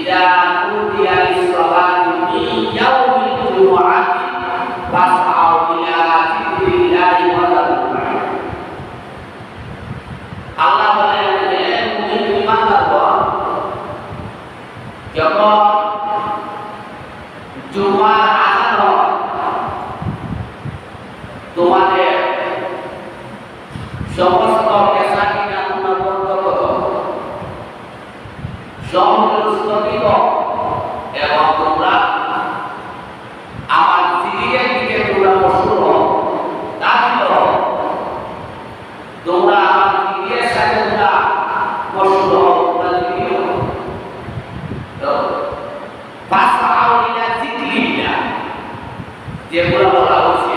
idza nudiya lis-salati min yaumil jumu'ati fas'au ila dzikrillahi wa dzikrihi. Allah balen যে মুমিন ইমানদারগণ যখন জুমার আযান হয় তোমাদের সমস্ত পেশাকিনা তোমরা বন্ধ করো, সমস্ত দিব এবং তোমরা আমার জিকিরের দিকে তোমরা মশগুল হও, দাবিত হও। তোমরা আমার জিকিরের সাথে তোমরা মশগুল হও, তোমরা জিকির হও। তো ফাসআউ ইলা যিকরিল্লাহ যেগুলো বলা হচ্ছে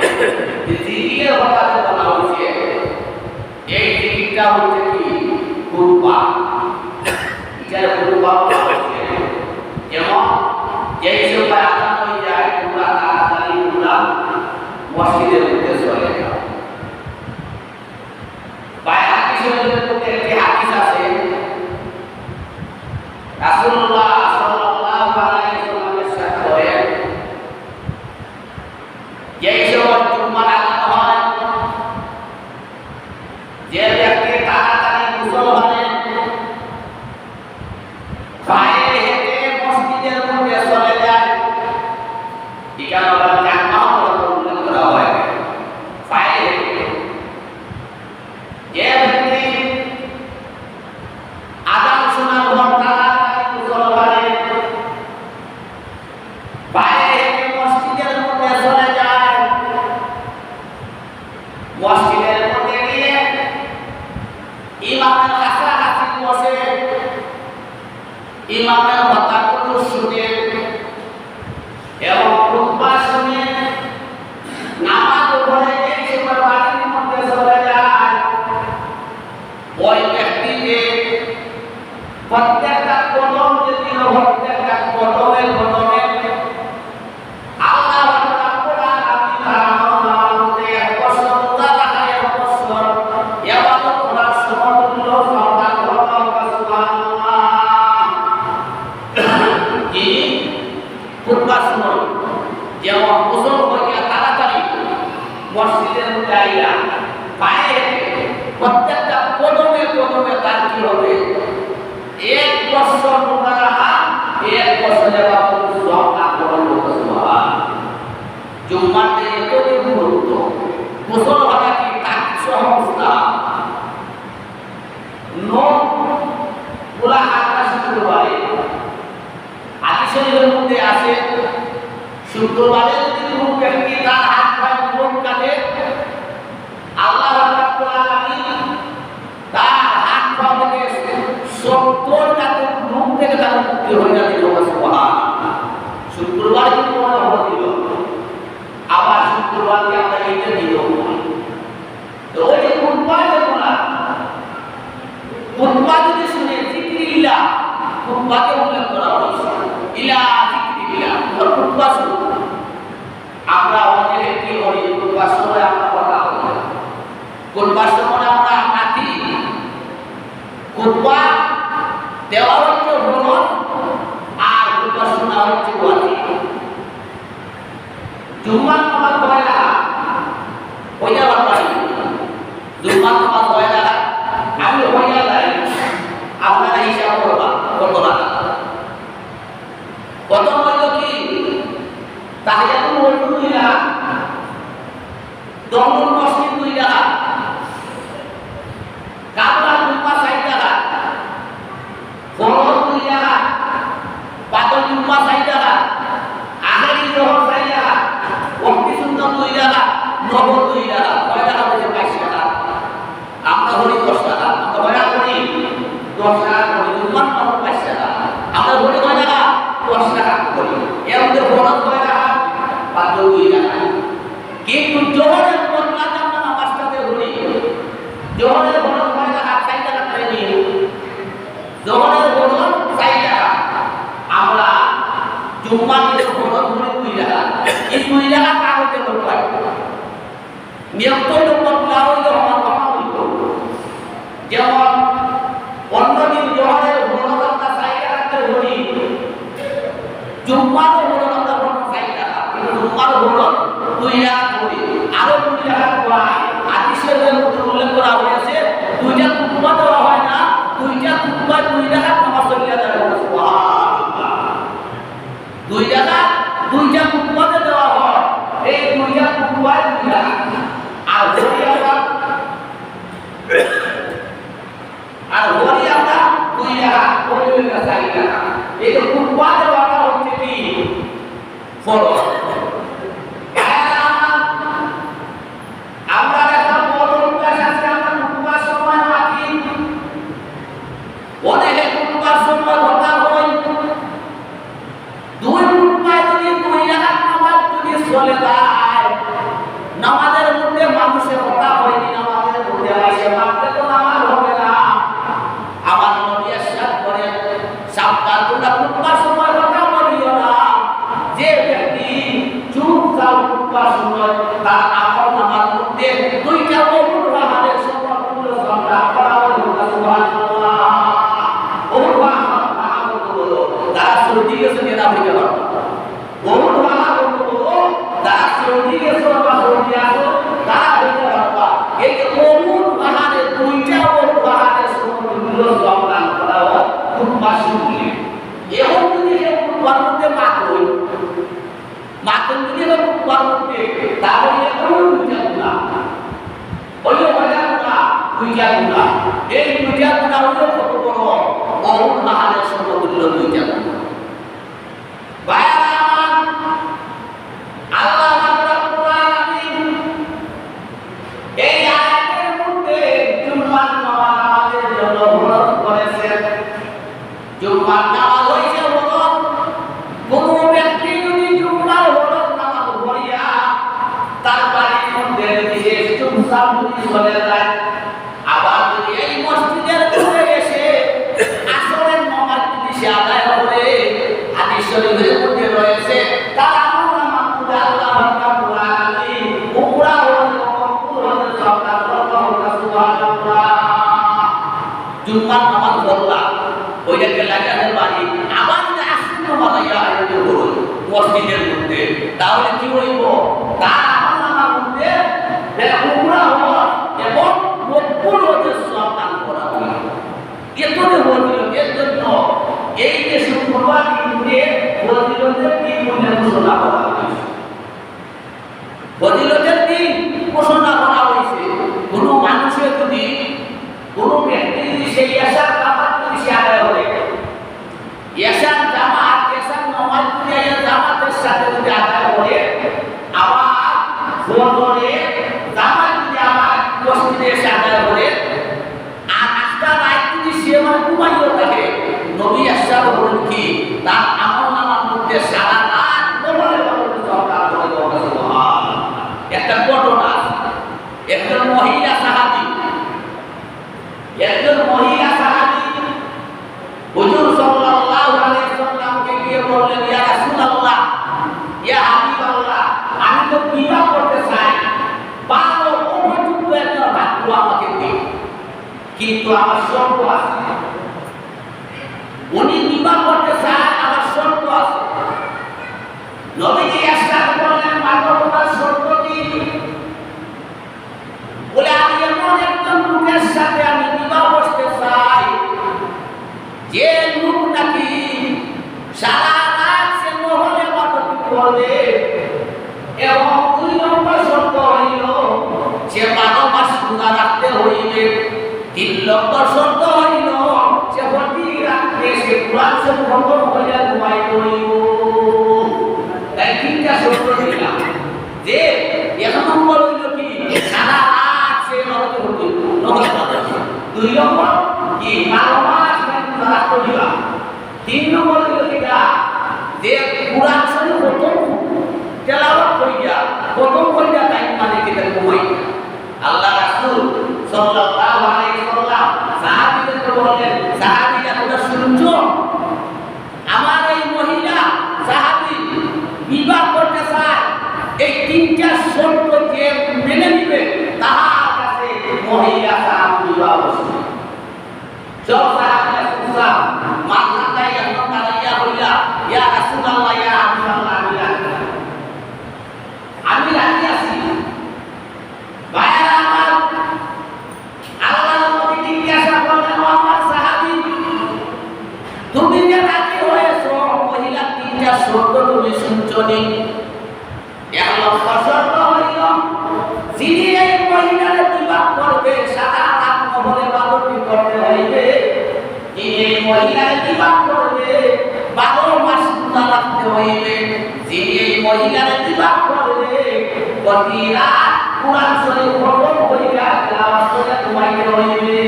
যে জিকিরের কথা বলা হচ্ছে, এই জিকিরটা হচ্ছে কি কুরবা। এটার কুরবা হচ্ছে যেমন যেই সময় আযান হয়ে যায় তোমরা তাড়াতাড়ি তোমরা মসজিদের মধ্যে চলে যাও। বায়াতি শরীফের মধ্যে একটি হাদিস আছে, রাসূলুল্লাহ সাল্লাল্লাহু আলাইহি ওয়াসাল্লাম ইরশাদ করেন, যেই সময় জুমার আযান হয় যে ব্যক্তি তাড়াতাড়ি গোসল করে পায়ে হেঁটে মসজিদের মধ্যে চলে যায়, এখানে আবার যানবাহন উল্লেখ করা হয় পায়ে হেঁটে। যে ব্যক্তি আযান শোনার পর তাড়াতাড়ি গোসল করে পায়ে হেঁটে মসজিদের মধ্যে চলে যায়, মসজিদের মধ্যে গিয়ে ইমামের কাছাকাছি বসে ইমামের কথাগুলো শুনে এবং খুতবা শুনে নামাজ পড়ে এই সময় বাড়ির মধ্যে চলে যায়, ওই ব্যক্তিকে প্রত্যেকটা কদম যে দিল, প্রত্যেকটা কদমে কদমে আল্লাহ রাব্বুল আলামিন তার আমল মধ্যে 1 বছর রোজা রাখা, 1 বছর ইবাদত করার সমতুল্য সন্তান হলো। সুবহানাল্লাহ। কি খুতবা শুনুন, যেমন গোসল করিয়া তাড়াতাড়ি মসজিদের মধ্যে আইয়া পায়ে হেঁটে প্রত্যেকটা কদমে কদমে তার কি হবে 1 বছর রোজা রাখা, 1 বছর ইবাদত সওয়াব লাভ করার মতো। সুবহানাল্লাহ। জুম্মাতে এতই গুরুত্ব, গোসল করা কি তাকিদ সংস্থা নখ গুলা হাতটা শুক্রবারে হাদিস শরীফের মধ্যে আছে, শুক্রবারে যদি কোনো ব্যক্তি তার হাত পায়ে নখ কাটে, আল্লাহ রাব্বুল আলামিন তার হাত পা থেকে 70টা নখ থেকে তার মুক্তি হয়ে যাবে। সুবহানাল্লাহ। শুক্রবার কিন্তু আমরা হলো আবার শুক্রবারকে আমরা এইটা দিল, তো ওই যে খুতবা যদি শুনে যিকরিল্লাহ, খুতবাকে উল্লেখ করা হয়েছে ইলা যিকরিল্লাহ, খুতবা শুনো। আমরা অনেকে কি করি, খুতবার সময় আমরা কথা বলি, খুতবার সময় আমরা হাঁটি। খুতবা দেওয়া হচ্ছে ভ্রমণ আর খুতবা শোনা হচ্ছে ওয়াজি। জুম্মার নামাজ পড়ে না ওইটা বাড়াই, জুম্মার নামাজ পড়ে না আমি হইয়া যাই, আপনারা হিসাব করবা কত টাকা। প্রথম হইল কি তাহিয়াতুল ওযু 2 টাকা, দমুল মসজিদ 2 টাকা, কাবলা জুম্মা 4 টাকা, ফরজ 2 টাকা, পাতল জুম্মা 4 টাকা, আখেরি জোহর 4 টাকা, ওয়াক্তি সুন্নাত 2 টাকা, নফল 2 টাকা। কয় টাকা হচ্ছে 22 টাকা। আমরা ধরি 10 টাকা, আমরা বয়া করি 10 টাকা করি, জুম্মার নফল 22 টাকা। আমরা ধরি কয় টাকা 10 টাকা করি, এর মধ্যে ফরজ কয় টাকা, পাতল 2 টাকা। কিন্তু জোহরের বদলা আমরা নামাজটাতে ধরি, জোহরের ফরজ কয় টাকা, 4 টাকা করে নিই, জোহরের ফরজ 4 টাকা। আমরা জুম্মার দিনে ফরজ ধরি 2 টাকা, এই 2 টাকা কাগজে বদলাই নিয়ম তো বদলা হইল আমার কথা হইল। যেমন অন্য দিন জোহরের ফরজ আমরা 4 টাকা করে ধরি, জুম্মারও হলো আমরা বলবো 4 টাকা, কিন্তু জুম্মারও হলো 2 টাকা করে। আরো 2 টাকা কয় হাদিসের মধ্যে উল্লেখ করা হয়েছে, 2টা খুতবা দেওয়া হয় না, 2টা খুতবায় 2 টাকা নামাজ চলিয়া যায়। সুবহানাল্লাহ। 2 টাকা 2টা খুতবাতে দেওয়া হয়, এই 2টা খুতবায় 2 টাকা। আর যদি আমরা 2 টাকা করে হইলো 4 টাকা। এই তো খুতবা দেওয়াটা হচ্ছে কি ফরজ। আমরা একটা বড় অভ্যাস আছে, আমরা খুতবার সময় মাটি অনেকে খুতবার সময় কথা হয়, 2 খুতবায় যদি 2 রাকাত নামাজ যদি চলে যায়, নামাজের মধ্যে মানুষের কথা হয়নি, নামাজের মধ্যে আসে মাত্র তো নামাজ হবে না। আমার নবী ইরশাদ করেন, সাবধান তোমরা খুতবার সময় কথা বলিও না। যে ব্যক্তি চুপচাপ খুতবার সময় তার আমল নামার মধ্যে 2টা বহু রাহাতের সম্পর্কগুলো সংগ্রহ করা হলো। সুবহানাল্লাহ। বহু রাহাতগুলো তারা সৌদি গেছে না হইতে পারে, বহু রাহাতগুলো তারা সৌদি গেছে বা সৌদি আসো তারা হইতে পারবা। এই যে বহু রাহাতের 2টা বহু রাহাতের সম্পর্কগুলো সংগ্রহ করা হলো খুতবার শুনলে। এখন যদি এই খুতবার মধ্যে মাতই যদি খুতবার মধ্যে তাহলে ওই 2টা গুনাহ, ওই 2টা গুনাহ, এই 2টা গুনাহ হলো কত বড়, বহু রাহাতের সম্পর্কগুলো 2টা গুনাহ। আল্লাহ রাব্বুল আলামিন এই আয়াতের মধ্যে জুম্মার নামাজ আমাদের জন্য ফরজ করেছেন। জুম্মার নামাজ হইছে ফরজ। কোন ব্যক্তি যদি জুম্মার ফরজ নামাজ পড়িয়া তার বাড়ির মধ্যে বিশেষ চুপচাপ যদি চলে যায়, আবার যদি এই মসজিদের মধ্যে এসে আসরের নামাজ যদি সে আদায় করে, হাদিস শরীফের মধ্যে রয়েছে তার আমল নামা মধ্যে আল্লাহ রাব্বুল আলামিন উমরা হতে কবুল হতে সওয়াব করবে। সুবহানাল্লাহ। জুম্মার নামাজ পড়লা ওইটাকে লাগানোর বাড়ি আবার যদি আসরের নামাজ আইয়া হলো মসজিদের মধ্যে, তাহলে কি হইব, তার আমল নামার মধ্যে উমরা হওয়া এবং কবুল হতে সওয়াব দান করা হবে। এতনে হলো এর জন্য এই যে শুক্রবার দিনে ফজিলতের দিন বলে ঘোষণা করা হয়েছে। ফজিলতের দিন ঘোষণা করা হয়েছে। কোন মানুষের যদি কোন ব্যক্তি যদি সেই আশার জামাত যদি সে আদায় করে, আশার নামাজ যদি জামাতের সাথে যদি আদায় করে, আবার ফজরে জামাত যদি আবার মসজিদে এসে আদায় করে, আর আজকা রাত যদি সে ঘুমাইও থাকে, নবী ইরশাদ করেন কি তার আমল নামার মধ্যে সারা রাত বলে সরকার করে দেওয়া। সুবহানাল্লাহ। একটা ঘটনা, একজন মহিলা সাহাবী হুজুর সাল্লাল্লাহু আলাইহি ওয়াসাল্লামকে গিয়ে বললেন, ইয়া রাসূলুল্লাহ, ইয়া হাবিবাল্লাহ, আমি তো বিবাহ করতে চাই, ভালো উপযুক্ত একটা পাত্র আমাকে দিন, কিন্তু আমার শর্ত আছে। উনি বিবাহ করতে চায়, আমার শর্ত আছে। নবীজি ইরশাদ করলেন, মাগো তোমার শর্ত কি? বলে, আমি এমন একজন লোকের সাথে আমি বিবাহ করতে চাই যে লোক নাকি সারা রাত সে মহলে মাতৃ করবে, এবং 2 নম্বর শর্ত হইল সে 12 মাস রোজা রাখতে হইবে। 3 নম্বর শর্ত হইল সে প্রতি রাতে সে কুরআন শরীফ খতম কইরা ঘুমাইতে হইব। এই 3টা শর্ত দিলাম। যে 1 নম্বর হইল কি সারা রাত সে নরকে হইবে, নরকে হবে। 2 নম্বর কি 12 মাস রোজা রাখতে হইবা। 3 নম্বর হইল কি যে কুরআন শরীফ খতম তেলাওয়াত কইরা খতম কইরা টাইম মানে কিটা ঘুমাইবে। আল্লাহ রাসূল সাল্লাল্লাহু আলাইহি ওয়াসাল্লাম সাহাবীদেরকে বললেন, সাহাবীরা তোমরা শুনছো, আমার এই মহিলা সাহাবী বিবাহ করতে চায়, এই 3টা শর্ত যে মেনে নিবে তাহার কাছে মহিলা সাহাবী বিবাহ করবে। সব সাহাবীরা সুসা মাথায় এখন দাঁড়াইয়া হইলা, ইয়া রাসূলুল্লাহ ইয়া হাবিবাল্লাহ আমি রাজি আছি। ভাইরা আমার, আল্লাহর নবী জিজ্ঞাসা করলেন, আমার সাহাবী, তুমি যে রাজি হয়েছো, মহিলা তিনটা শর্ত তুমি শুনছনি। এক নম্বর শর্ত হইল, যিনি এই মহিলাকে বিবাহ করবে সারা রাত নহলে বাদতি করতে হইবে। যিনি এই মহিলাকে বিবাহ করবে 12 মাস রোজা রাখতে হইবে। যিনি এই মহিলাকে বিবাহ করবে প্রতি রাত কুরআন শরীফ খতম করিয়া তেলাওয়াত করে ঘুমাইতে হইবে।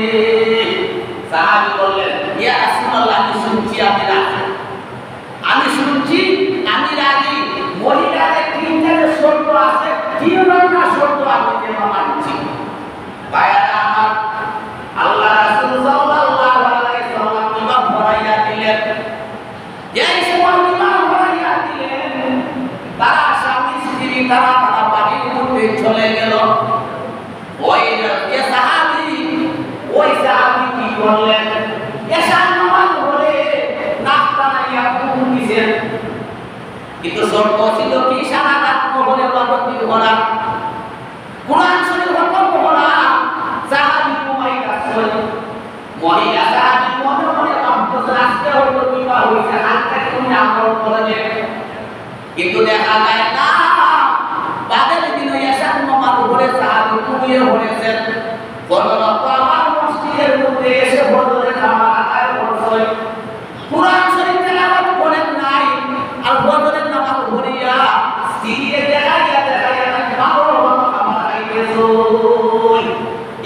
সাহাবী বললেন, ইয়া রাসূলুল্লাহ, আমি শুনছি, আমি শুনছি, আমি রাজি। মহিলাদের তিনটা শর্ত আছে, তিনটা শর্ত আমি দেব মানছি। ভাইরা আমার, আল্লাহ রাসূল সাল্লাল্লাহু আলাইহি ওয়াসাল্লাম বিবাহ ভরাইয়া দিলেন। এই সময় বিবাহ ভরাইয়া দিলেন, তারা স্বামী স্ত্রী তারা বাড়ির মধ্যে চলে গেল। ওই যে সাহাবী কি করলেন, এশার নামাজ পড়ে নাস্তা নাইয়া ঘুম দিছেন। কিন্তু শর্ত ছিল কি, সারা রাত নহলে বাদতি করা, কুরআন শরীফ খতম করা। সাহাবী ঘুমাইতেছেন, মহিলা সাহাবী মনে মনে ভাবতেছেন আজকে হয়তো বিবাহ হইছে, আজকে তুমি আমল করবেন। কিন্তু দেখা যায় না, বাদের দিন এশার নামাজ পড়ে সাহাবী ঘুমিয়ে পড়েছেন। বলতো আমার মসজিদের মধ্যে এসে ফজরের নামাজ আদায় করছেন, কুরআন শরীফ তেলাওয়াত করেন নাই, আর ফজরের নামাজ পড়িয়া স্ত্রীকে দেখাইয়া বাবা আমার খাইতেছো।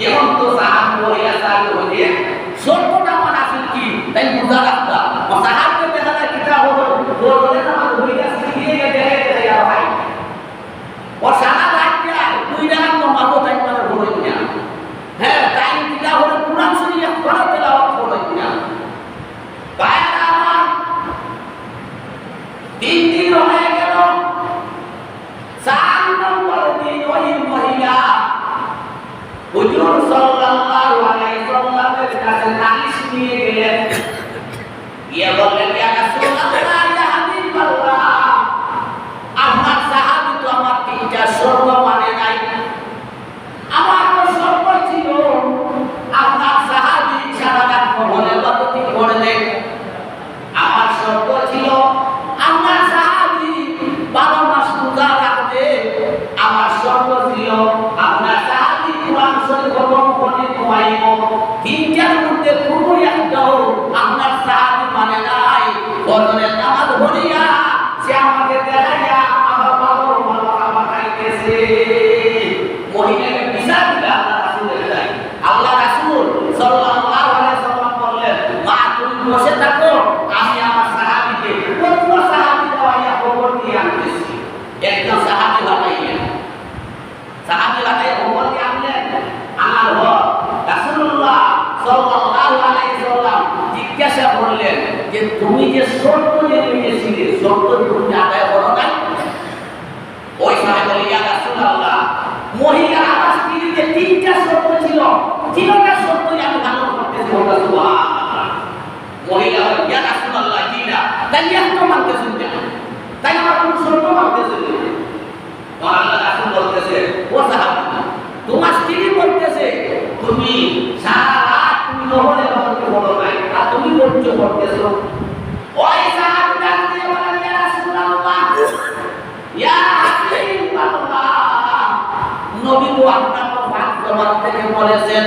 এখন তো সাহাবী হইয়া চালু হইলে শর্তটা আমার আসল কি তাই বুঝা রাখতা। সাহাবীকে দেখা যায় কিতা হলো, ফজরের নামাজ পড়িয়া স্ত্রীকে দেখাইয়া ভাই ও সারা রাত দুই রাত নামাজ তাই মানে হলো না। হ্যাঁ, তাই কিতা হলো কুরআন শরীফ পড়া তেলাওয়াত হলো না। ভাইরা আমার, 3 দিন হয়ে গেল। 4 নম্বর দিন ওই মহিলা হুজুর সাল্লাল্লাহু আলাইহি ওয়াসাল্লামের কাছে নালিশ নিয়ে গেলেন। গিয়ে বললেন, ইয়া রাসূলুল্লাহ, ইয়া হাবিবাল্লাহ, আপনার সাহাবী তো আমার 3টা শর্ত মানে নাই। আমার তো শর্ত ছিল আপনার সাহাবী সারা রাত নহলে বাদতি করলেন। আমার শর্ত ছিল আপনার সাহাবী 12 মাস রোজা রাখবে। আমার শর্ত ছিল আপনার সাহাবী কুরআন শরীফ খতম করে ঘুমাইব। 3টার মধ্যে কোনো একটাও আপনার সাহাবী মানে নাই। ফজরের নামাজ পড়িয়া সে আমাকে দেখাইয়া আমার বাবার ভালো খাবার খাইতেছে। মহিলাকে বিচার দিলে আল্লাহ রাসূল সাল্লাল্লাহু আলাইহি ওয়াসাল্লাম বললেন, মা তুমি বসে থাকো, আমি আমার সাহাবীকে কত সাহাবী দেওয়া খবর দিয়ে আনতেছি। একজন সাহাবী বানাইলেন, সাহাবী বানাই খবর দিয়ে আনলেন। আমার রাসূলুল্লাহ সাল্লাল্লাহু আলাইহি ওয়াসাল্লাম জিজ্ঞাসা করলেন যে তুমি যে শর্ত নিয়েছিলে, শর্ত তুমি আদায় করো নাই? ওই সাহাবী বলে, ইয়া রাসূলুল্লাহ, মহিলা আমার স্ত্রীতে 3টা শর্ত ছিল, 3টা শর্তই আমি পালন করতেছি। সুবহানাল্লাহ। মহিলা বলে, ইয়া রাসূলুল্লাহ, জিনা তাই একটা মানতেছেন না, তাই আমার কোন শর্ত মানতেছেন না? আল্লাহ রাসূল বলতেছে, ও সাহাবী, তোমার স্ত্রী বলতেছে তুমি সারা রাত তুমি নহলে বাদতি করো নাই, আর তুমি বলছো করতেছো। ওই সাহাবী ডাকতে বলেন, ইয়া রাসূলুল্লাহ, ইয়া হাবিবাল্লাহ, নবী গো আপনার তো ভাগ জবাব থেকে বলেছেন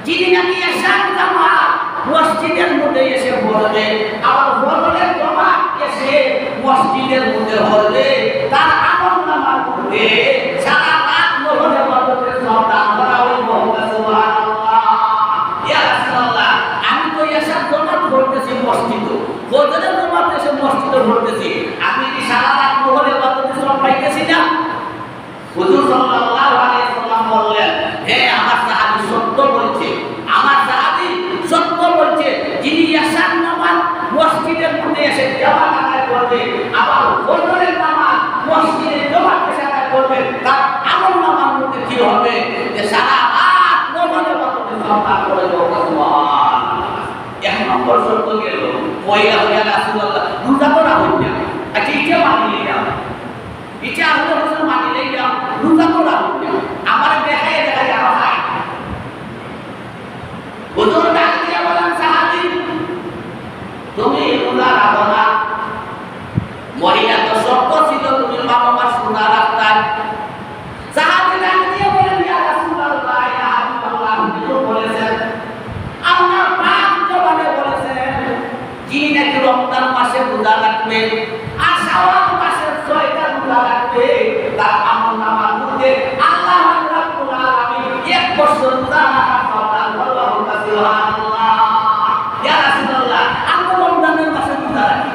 যিনি নাকি এশার জামাত মসজিদের মধ্যে এসে পড়বে, আবার ফজরের জামাত এসে মসজিদের মধ্যে পড়বে, তার আমলনামার মধ্যে সারা রাত নহলে বাদতের সওয়াব দান করা হইব। সুবহানাল্লাহ। ইয়া রাসূলুল্লাহ, আমি তো এশার জামাত পড়তেছি মসজিদে, ফজরের জামাত এসে মসজিদে পড়তেছি, আমি কি সারা রাত নহলে বাদতের সওয়াব পাইতেছি না? হুজুর সাল্লাল্লাহু আলাইহি ওয়াসাল্লাম বললেন, হে আমার সাহাবী সত্য বলছে, আমার সাহাবী সত্য বলছে, যিনি এশার নামাজ মসজিদের মধ্যে এসে জামাত আদায় করবে, আবার ফজরের নামাজ মসজিদে জামাত এসে আদায় করবে, তার আমলনামার মধ্যে কি হবে যে সারা রাত নহলে বাদতের সওয়াব দান করে দেব। সুবহানাল্লাহ। 1 নম্বর শর্ত গেল, মহিলা হইয়া রাসূলুল্লাহ রোজা তো না হইয়া রাখবে আর শাওয়াল মাসের 6টা রোজা রাখবে তার আমলনামার মধ্যে আল্লাহ রাব্বুল আলামিন 1 বছর রোজা রাখার কথা বলা হলো সুবহানাল্লাহ। ইয়া রাসূলুল্লাহ আমি রমজানের মাসে রোজা রাখি,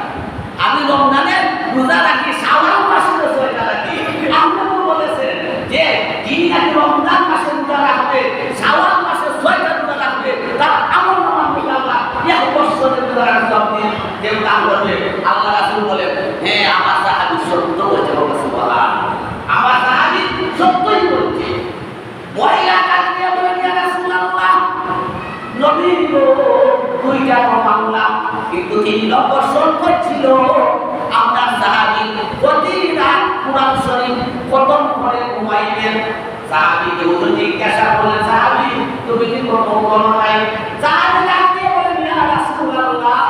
আমি রমজানের রোজা রাখি, শাওয়াল মাসের 6টা রাখি। আপনি তো বলেছেন যে যিনি নাকি রমজান মাসে রোজা রাখবে, শাওয়াল মাসে 6টা রোজা রাখবে তার আমলনামার মধ্যে আল্লাহ 1 বছরের রোজা রাখার সওয়াব দিয়ে কেউ দান করবে। আল্লাহ রাসূল বলেন হ্যাঁ আমার সাহাবী সত্য বলছে, সুবহানাল্লাহ আমার সাহাবী সত্যই বলছে। মহিলা ডাক দিয়ে বলেন ইয়া রাসূলুল্লাহ নবী গো 2টা মানলাম কিন্তু 3 নম্বর শর্ত ছিল আপনার সাহাবী প্রতি রাত কুরআন শরীফ খতম করে ঘুমাইবেন। সাহাবীকে হুজুর জিজ্ঞাসা করলেন সাহাবী তুমি কি খতম করো নাই? সাহাবী ডাক দিয়ে বলেন ইয়া রাসূলুল্লাহ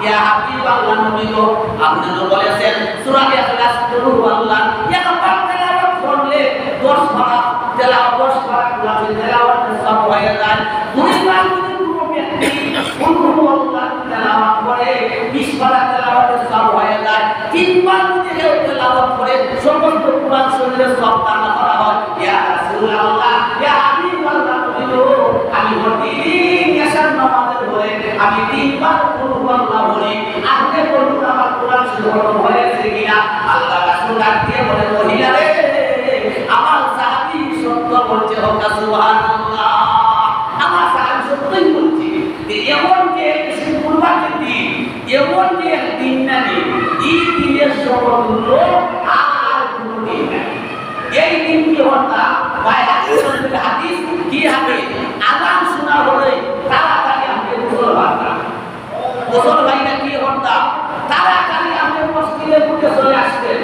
ইয়া হাবিবাল্লাহ নবী গো আপনি তো বলেছেন সূরা ইখলাস কুল আল্লাহ একবার তেলাওয়াত করলে 10 পারা তেলাওয়াত 10 পারা কুরআন তেলাওয়াতের সওয়াব হয়ে যায়। 20 বার যদি কোনো ব্যক্তি কুল আল্লাহ তেলাওয়াত করে 20 পারা তেলাওয়াতের সওয়াব হয়ে যায়। 3 বার যদি কেউ তেলাওয়াত করে সমস্ত কুরআন শরীফের সওয়াব দান করা হয়। ইয়া রাসূলুল্লাহ ইয়া হাবিবাল্লাহ নবী গো আমি প্রতিদিন এশার নামাজের পরে আমি 3 বার কুল আল্লাহ বলি, আপনি বলুন আমার কুরআন শরীফ হয়েছে কিনা? আল্লাহ রাসূল ডাক দিয়ে বলেন মহিলা রে আমার সাহাবী সত্য বলছে, হোক সুবহানাল্লাহ আমার সাহাবী সত্যই বলছে যে এমন যে কুরবানির দিন এমন যে দিন নাকি এই দিনের সমতুল্য আর কোনো দিন নাই। এই দিন কি হতা হাদিস কি হবে আযান শোনা হলে তাড়াতাড়ি আপনি গোসল করতে, গোসল ভাইরা কি হতা তাড়াতাড়ি আপনি মসজিদের মধ্যে চলে আসতেন।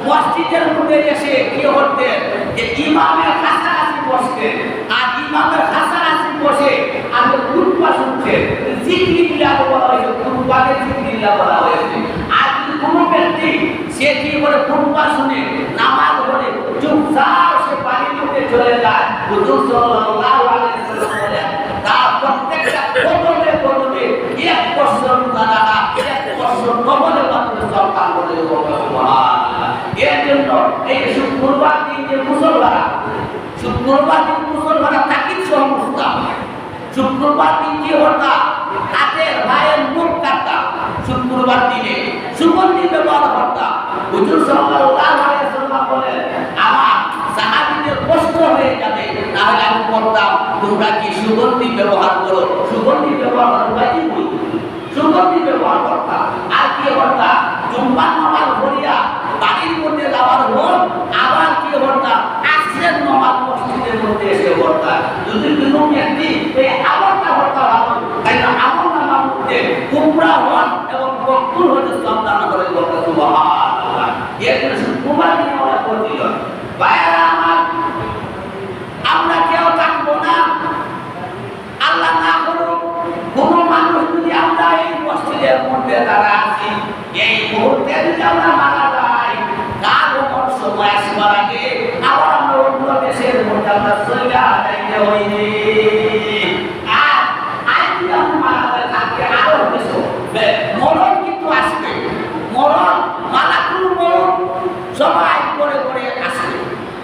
মসজিদের মধ্যে এসে কি করতেন যে ইমামের কাছাকাছি বসতেন আর ইমামের কাছাকাছি বসে আপনি খুতবা শুনছেন। জিকিরিল্লাহ বলা হয়েছে, খুতবাকে জিকিরিল্লাহ বলা হয়েছে। আর যদি কোনো ব্যক্তি সে কি করে খুতবা শুনে নামাজ পড়ে চুপচাপ সে বাড়ির মধ্যে চলে যায়, হুজুর সাল্লাল্লাহু আলাইহি ওয়াসাল্লাম বলেন তার প্রত্যেকটা কদমে কদমে 1 বছর রোজা রাখা 1 বছর নবলের মাধ্যমে সওয়াব দান করে দেবো। সুবহানাল্লাহ। এর জন্য এই শুক্রবার দিন যে মুসলমানরা শুক্রবার দিন মুসলমানরা তাকিদ সমস্যা শুক্রবার দিন কি হতা হাতের ভাইয়ের মুখ কাটতা, শুক্রবার দিনে সুগন্ধি ব্যবহার করতা। হুজুর সাল্লাল্লাহু আলাইহি ওয়াসাল্লাম বলেন আমার সাহাবীদের কষ্ট হয়ে যাবে না হলে আমি বলতাম তোমরা কি সুগন্ধি ব্যবহার করো। সুগন্ধি ব্যবহার করা কি বলি সুগন্ধি ব্যবহার করতা। আর কি করতা জুম্মার নামাজ পড়িয়া বাড়ির মধ্যে যাওয়ার পর আবার কি করতা আসরের নামাজ মসজিদের মধ্যে এসে পড়তা। যদি কোনো ব্যক্তি এই আমলটা করতে ভালো তাই না আমল নামার মধ্যে কুমড়া হন এবং কবুল হতে সব দান করে বলতে সুবহানাল্লাহ। এর জন্য শুক্রবার দিন আমরা করছিল ভাইরা আমার আমরা কেউ থাকবো না আল্লাহ না করুক কোনো মানুষ যদি আমরা এই মসজিদের মধ্যে দাঁড়া আছি এই মুহূর্তে যদি আমরা মারা যাই কার কোন সময় আসবার আগে আবার আমরা অন্য দেশের মধ্যে আমরা চলে যাইতে হইবে। আর আজ আমরা মারা যাই থাকতে আরো দেশ মরণ কিন্তু আসবে, মরণ মালাকুল মরণ সবাই করে করে আসবে,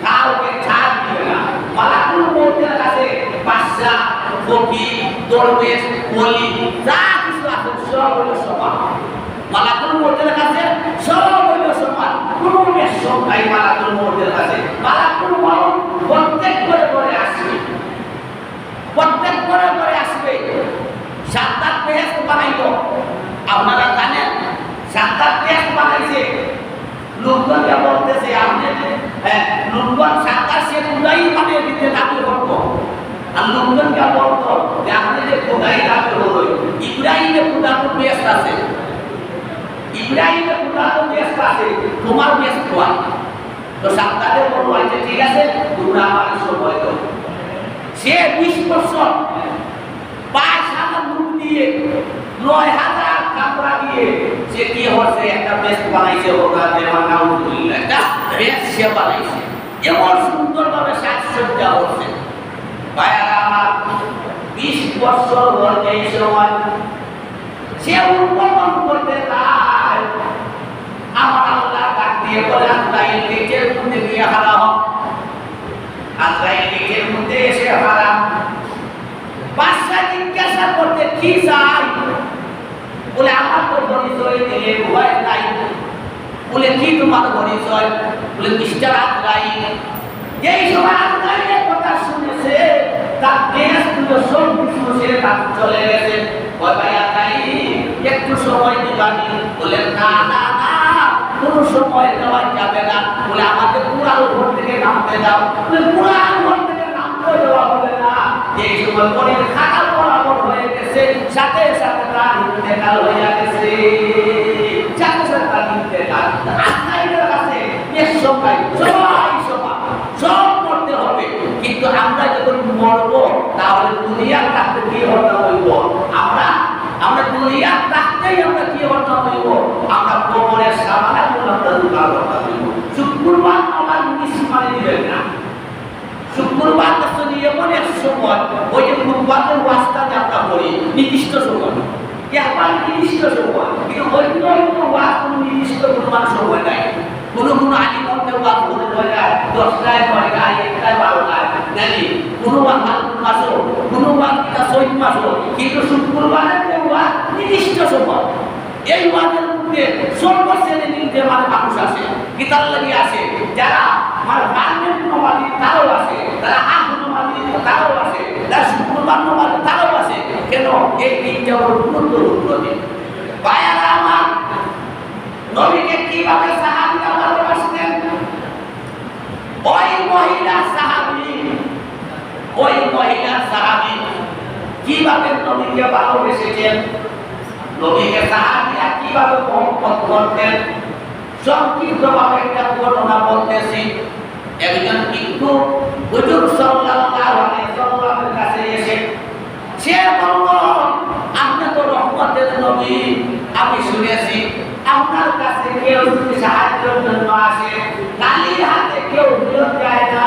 কাউকে ছাড় দিবে না। মালাকুল মরণের কাছে বাদশা ফকির দরবেশ ওলি যা কিছু আছে সব হলো সমান। মালাকুল মরণের কাছে সব হলো সমান, কোনো মেশন নাই মালাকুল মরণের কাছে। মালাকুল মরণ প্রত্যেক করে করে আসবে, প্রত্যেক করে করে আসবে। সাতটা পেজ বানাইতো আপনারা জানেন, সাতটা পেজ বানাইছে লোকজনকে বলতেছে আপনি লোকজন সাতটা সে খুদাই বানিয়ে দিতে দাবি করতো আর লোকজনকে বলতো যে আপনি যে খুদাই দাবি হলো ইব্রাহিমের খুদা তো ব্যস্ত আছে, ইব্রাহিমের খুদা তো ব্যস্ত আছে, তোমার ব্যস্ত হয় তো সাতটাতে বলবো যে ঠিক আছে তোমরা আমার সময় দাও। সে 20 বছর 22,000 লোক দিয়ে 9,000 কাপড়া দিয়ে সে কি হচ্ছে একটা বেশ বানাইছে ওরা দেওয়ার নাউজুবিল্লাহ একটা বেশ সে বানাইছে এমন সুন্দরভাবে সাজসজ্জা হচ্ছে। ভাইরা আমার 20 বছর হল এই সময় সে উদ্বোধন করতে চায় মধ্যে নিয়ে হারা হন। আজরাইল গেটের মধ্যে এসে হারা। বাদশাহ জিজ্ঞাসা করতে কি চাই? বলে আমার তো পরিচয় দিলে ভয় নাই। বলে কি তোমার পরিচয়? বলে মিস্টার আজরাইল। যেই সময় আজরাইলের কথা শুনেছে তার দেশ পুরো সব কিছু ছেড়ে তার চলে গেছে। ওই ভাই আজরাইল একটু সময় দিবানি? বলে না না না, কোনো সময় দেওয়া যাবে না। বলে আমাকে পুরাল ঘর থেকে নামতে দাও। বলে পুরাল ঘর থেকে নামতে দেওয়া হবে না। যেই সময় পরে খাতা বরাবর হয়ে গেছে, সাথে সাথে তার ইন্তেকাল হয়ে গেছে। সাথে সাথে তার ইন্তেকাল। আজরাইলের কাছে এক সময় সবাই সব করতে হবে, কিন্তু আমরা যখন মরবো তাহলে দুনিয়ার থাকতে কি হতে হইব? আমরা দুনিয়ার থাকতেই আমরা কি হতে হইব? আমরা কবরের সামনে আমরা দুটা কথা হইব। শুক্রবার আমার মিস মানে দিবেন না। শুক্রবার বছর এমন এক সময়, ওই যে ফুটবলের ওয়াজটাতে আমরা পড়ি নির্দিষ্ট সময়, একবার নির্দিষ্ট সময়, কিন্তু অন্য অন্য ওয়াজ কোনো নির্দিষ্ট কোনো সময় নাই। কোনো আলিমকে ওয়াজ করে দেওয়া যায় 10টায় 9টায় 1টায় 12টায় জানি, কোনো ওয়াজ মাসও, কোনো ওয়াজ চৈত মাসও, কিন্তু শুক্রবারের যে ওয়াজ নির্দিষ্ট সময়। এই ওয়াজের মধ্যে সর্বশ্রেণীর যে মানুষ আছে, কিতাব লাগি আছে, যারা বার্মের নমাজি তারাও আছে, যারা হাত নমাজি তারাও আছে, যারা শুক্রবার নমাজি তারাও আছে। কেন? এই দিনটা বড় গুরুত্বপূর্ণ দিন। ভাইয়ারা আমার, নবীকে কিভাবে সাহাবীরা ভালোবাসতেন? ওই মহিলা সাহাবী কিভাবে নবীকে ভালোবেসেছেন, নবীকে সাহাবীরা কিভাবে মহব্বত করতেন, সংক্ষিপ্তভাবে একটা ঘটনা বলতেছি। একজন ভিক্ষু হুজুর সাল্লাল্লাহু আলাইহি ওয়াসাল্লামের কাছে এসে সে বলল, আপনি তো রহমতের নবী, আমি শুনেছি আপনার কাছে কেউ যদি সাহায্যের জন্য আসে খালি হাতে কেউ ফেরত যায় না।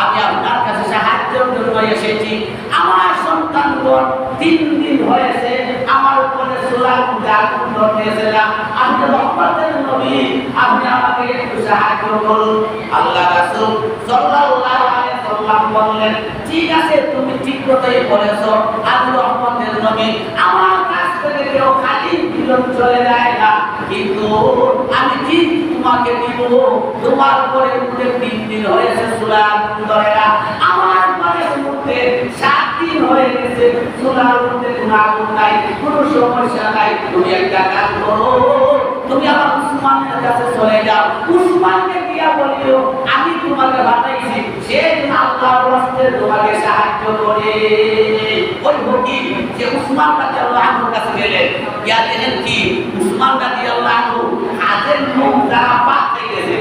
আমি আপনার কাছে সাহায্যের জন্য এসেছি। আমার সন্তানগণ 3 দিন হয়েছে আমার উপরে সোলার আগুন ধরতেছিলাম। আপনি রহমতের নবী, আপনি আমাকে একটু সাহায্য করুন। আল্লাহ রাসূল সাল্লাল্লাহু আলাইহি ওয়াসাল্লাম বললেন, ঠিক আছে, তুমি ঠিক কথাই বলেছো, আমি রহমতের নবী, আমার কাছ থেকে কেউ খালি ফিরত চলে যায় না, কিন্তু আমি ঠিক তোমাকে দিব। তোমার উপরে 3 দিন হয়েছে সোলার ধরে না, আমার ঘরের মধ্যে 7 দিন হয়ে গেছে, সোলার মধ্যে কোনো আগুন নাই, কোনো সমস্যা নাই। তুমি একটা কাজ করো, তুমি আমার উসমানের কাছে চলে যাও, উসমানকে দিয়া বলিও আমি তোমাকে বানাইছি, সে আল্লাহর রাস্তায় তোমাকে সাহায্য করে। ওই ফকির যে উসমান রাদিয়াল্লাহু আনহুর কাছে গেলেন, ইয়া দেখেন কি উসমান রাদিয়াল্লাহু আনহু হাজের মুখ দ্বারা পাক খাইতেছে।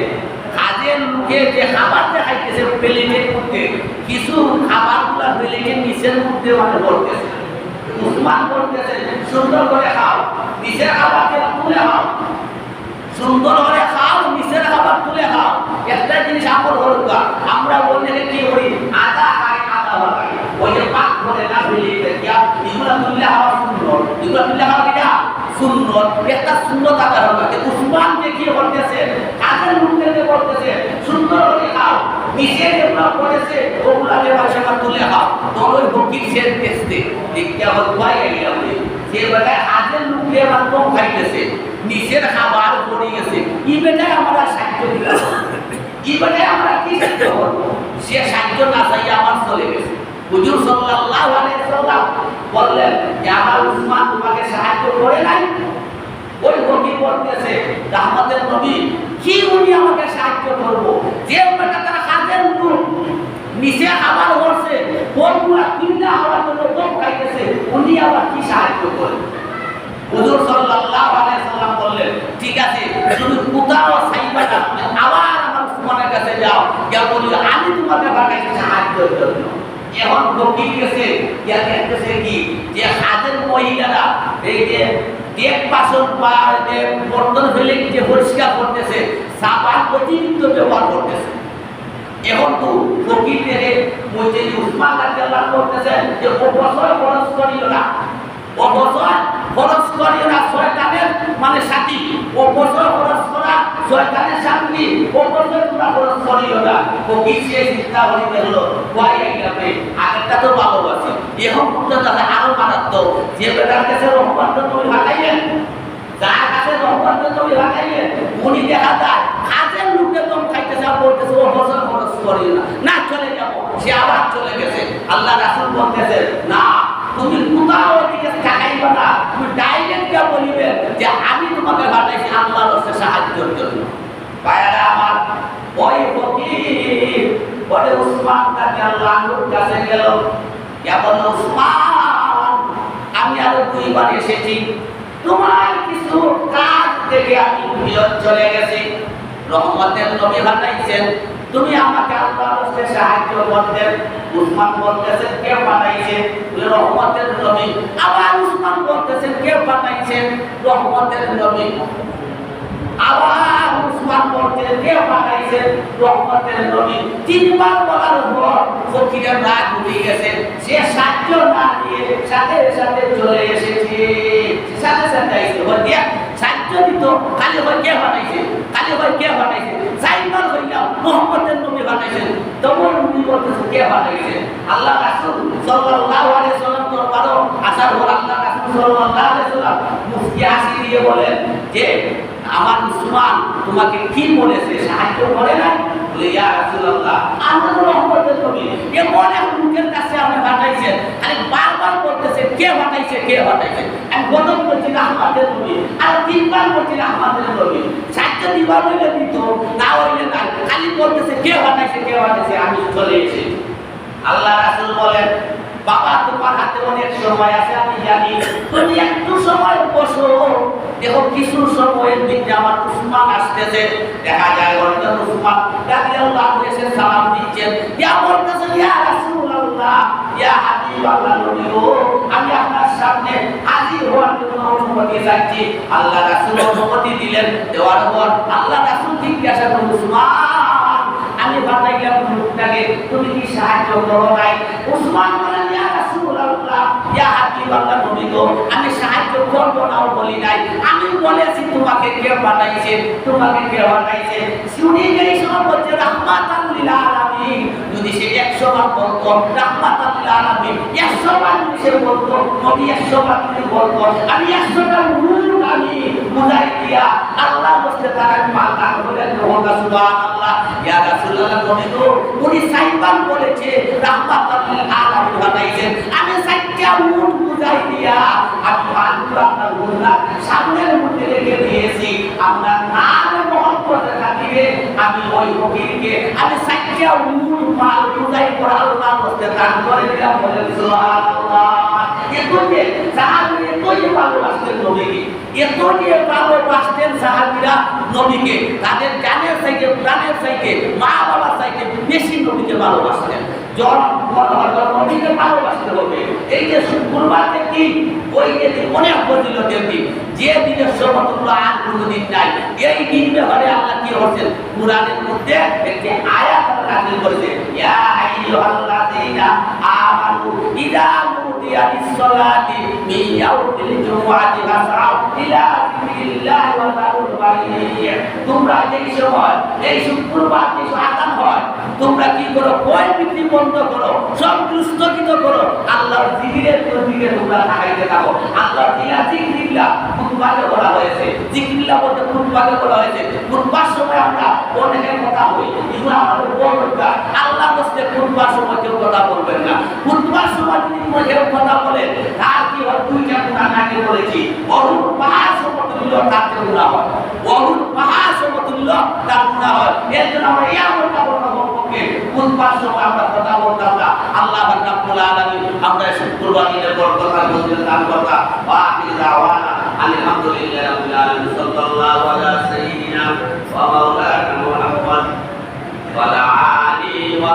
হাজের মুখে যে খাবার খাইতেছে প্লেটের মধ্যে, কিছু খাবারগুলো প্লেটের নিচের মধ্যে পড়তেছে। উসমান বলতেছে, সুন্দর করে খাও, নিচের খাবার তুলে খাও, সুন্দর করে খাও, নিচের খাবার তুলে খাও। একটা জিনিস আমল হলো, আমরা বললে কি করি, আদা খাই আদা ভাগাই, ওই যে পাক করে না ফেলিতে গিয়া এগুলা তুলে খাওয়া সুন্দর, এগুলা তুলে খাওয়া কিনা সুন্দর, একটা সুন্দর আদা ভাগাতে। উসমান যে কি করতেছে, কাজের মুখে করতেছে, সুন্দর করে খাও, নিচে যেগুলো পড়েছে ওগুলাকে বাসাটা তুলে খাও। তোর ওই ফকির সে দেখতে দেখতে আমার ভয় এগিয়ে হবে, যে বেটায় হাতের মুখে আমার কম খাইতেছে, নিচের খাবার পড়ে গেছে, এই বেটায় আমরা সাহায্য দিলাম, এই বেটায় আমরা কি সাহায্য করবো? সে সাহায্য না চাই আমার চলে গেছে। হুজুর সাল্লাল্লাহু আলাইহি ওয়াসাল্লাম বললেন যে আমার উসমান তোমাকে সাহায্য করে নাই। ওই ফকির বলতেছে, রহমতের নবী, কি উনি আমাকে সাহায্য করবো? যে বেটা তারা কাজের মুখ নিচে খাবার করছে, কোনগুলা কিনা হওয়ার জন্য কম খাইতেছে, উনি আবার কি সাহায্য করেন? হুজুর সাল্লাল্লাহু আলাইহি ওয়াসাল্লাম বললেন, ঠিক আছে, তুমি কোথাও চাইবা না, আবার আমার উসমানের কাছে যাও, গিয়ে বলি আমি তোমাকে বানাইছি সাহায্যের জন্য। এখন ফকির গেছে, গিয়া দেখতেছে কি যে হাজের মহিলারা এই যে এক বাসন বা বর্তন ফেলে যে পরিষ্কার করতেছে, সাবান অতিরিক্ত ব্যবহার করতেছে। এখন তো ফকির থেকে বলছে উসমান রাদিয়াল্লাহু আনহু করতেছেন যে অবসর খরচ করিও না, অবসর খরচ করিও না, শয়তানের মানে সাথী, অবসর খরচ করা শয়তানের সাথী। আসছি অবশ্যই তোমরা খরচ করিও না ও কি সে চিন্তা করিতে হলো ওয়াই আইলামে আগেরটা তো ভালোবাসি এখন পর্যন্ত আরো মারাত্মক যে বেটার কাছে রহমত তুমি হাঁটাইলেন যার কাছে রহমত তুমি হাঁটাইলেন উনি দেখা যায় কাজের লোকে তুমি খাইতেছে বলতেছে ও বছর খরচ করিও না না চলে যাবো সে আবার চলে গেছে আল্লাহ রাসূল বলতেছে না তুমি কোথাও ওদিকে তাকাইবে না তুমি ডাইরেক্ট গিয়ে বলিবে যে আমি তোমাকে পাঠাইছি আল্লাহর রাস্তায় সাহায্যের জন্য ভাইরা আমার ওই ফকির বলে উসমান রাদিয়াল্লাহু আনহুর কাছে গেল ইয়া বলে উসমান আমি আরো দুইবার এসেছি তোমার কিছু কাজ থেকে আমি বিরত চলে গেছি রহমতের নবী পাঠাইছেন তুমি আমাকে আল্লাহর রাস্তায় সাহায্য করতে উসমান বলতেছেন কে পাঠাইছে রহমতের নবী আবার উসমান বলতেছেন কে পাঠাইছে রহমতের নবী আবার উসমান বলতেছেন কে পাঠাইছে রহমতের নবী তিনবার বলার পর ফকিরের রাগ উঠে গেছে সে সাহায্য না দিয়ে সাথে সাথে চলে এসেছে সাথে সাথে আইছে বলে সাহায্য দিত খালি হয় কে পাঠাইছে খালি হয় কে পাঠাইছে সাইবার হইয়া মুহাম্মদের নবী পাঠাইছেন তখন উনি বলতেছে কে পাঠাইছে আল্লাহ রাসূল সাল্লাল্লাহু আলাইহি ওয়াসাল্লাম দরবারে আসার পর আল্লাহ রাসূল সাল্লাল্লাহু আলাইহি ওয়াসাল্লাম মুস্কি হাসি দিয়ে বলেন যে আমার উসমান তোমাকে কি বলেছে সাহায্য করে না বলে ইয়া রাসূলুল্লাহ আমার রহমতের নবী এমন এক লোকের কাছে আপনি পাঠাইছেন খালি বারবার বলতেছে কে পাঠাইছে কে পাঠাইছে আমি প্রথম বলছি রহমতের নবী আর তিনবার বলছি রহমতের নবী সাহায্য দিবার হইলে দিত না হইলে না খালি বলতেছে কে পাঠাইছে আমি চলে এসেছি আল্লাহ রাসূল বলেন বাবা তোমার হাতে অনেক সময় আছে আমি জানি তুমি একটু সময় বসো দেখো কিছু সময়ের দিকে আমার উসমান আসতেছে দেখা যায় হয়তো উসমান রাদিয়াল্লাহু আনহু এসে সালাম দিচ্ছেন ইয়া বলতেছে ইয়া রাসূলুল্লাহ ইয়া হাবিবাল্লাহ নবী গো আমি আপনার সামনে হাজির হওয়ার জন্য অনুমতি চাইছি আল্লাহ রাসূল অনুমতি দিলেন দেওয়ার পর আল্লাহ রাসূল জিজ্ঞাসা করলেন উসমান আমি বাতাইলাম লোকটাকে তুমি কি সাহায্য করো নাই উসমান বলেন ইয়া রাসূলুল্লাহ ইয়া হাবিবাল্লাহ নবী গো আমি সাহায্য করব না বলি নাই আমি বলেছি তোমাকে কে পাঠাইছে শুনি এই সময় বলছে রাহমাতাল লিল আলামিন যদি সে 100 বার বলতো রাহমাতাল লিল আলামিন 100 বার সে বলতো নবী 100 বার বলতো আমি 100 টা রূপ আমি বুঝাই দিয়া আল্লাহ বলতে তারা মাতা বলেন সুবহানাল্লাহ ইয়া রাসূলুল্লাহ নবী গো উনি সাইবার বলেছে রাহমাতাল লিল আলামিন পাঠাইছেন আমি সাইটা রূপ বুঝাই দিয়া আমি আপনার গুনাহ সামনের মধ্যে রেখে দিয়েছি আপনার নাম মহব্বতের খাতিরে আমি ওই ফকিরকে আমি সাইয়া রূপ মাল বুঝাই করে আল্লাহ বলতে দান করে দিলাম বলেন সুবহানাল্লাহ এতদিন সাহাবী এতই ভালোবাসতেন নবীকে এতই ভালোবাসতেন সাহাবীরা নবীকে তাদের জানের চাইতে প্রাণের চাইতে মা বাবার চাইতে বেশি নবীকে ভালোবাসতেন নবীকে ভালোবাসতে হবে এই যে শুক্রবার দিন ওই দিন অনেক ফজিলতের দিন যে দিনের সমতুল্য আর কোনোদিন নাই এই দিন ব্যাপারে আল্লাহ কি করছেন কুরআনের মধ্যে একটি আয়াত নাযিল করেছেন ইয়া আইয়ুহাল্লাযীনা আমানু ইযা নুদিয়া লিস-সালাতি মিন ইয়াউমিল জুমআতি ফাসআউ ইলা যিকরিল্লাহি ওয়া যারুল বাইয় তোমরা এই সময় এই শুক্রবার যে আযান হয় তোমরা কি করো কয় বিক্রি বন্ধ করো সব স্থগিত করো আল্লাহর জিকিরের দিকে তোমরা লাগাইতে থাকো আল্লাহর জিকিরিল্লাহ খুতবাতে বলা হয়েছে জিকিরিল্লাহ বলতে খুতবাতে বলা হয়েছে খুতবার সময় আমরা অনেকের কথা বলি এগুলো আমাদের বড় দরকার আল্লাহ বলতে খুতবার সময় কেউ কথা বলবেন না খুতবার সময় যদি কেউ কথা বলে তার কি হয় দুইটা গুনাহ নাকি বলেছি অরুণ পাহাড় সমতুল্য তার গুনাহ হয় অরুণ পাহাড় সমতুল্য তার গুনাহ হয় এর জন্য আমরা এমন কথা বলবো খুতবার সময় আমরা কথা বলতাম না আল্লাহ রাব্বুল আলামিন আমরা শুক্রবার দিনের বরকত আর ফজিলত দান করতা ওয়া আখির দাওয়ানা আলহামদুলিল্লাহি রাব্বিল আলামিন সাল্লাল্লাহু আলা সাইয়্যিদিনা ওয়া মাওলানা মুহাম্মদ ওয়া আলা আলিহি ওয়া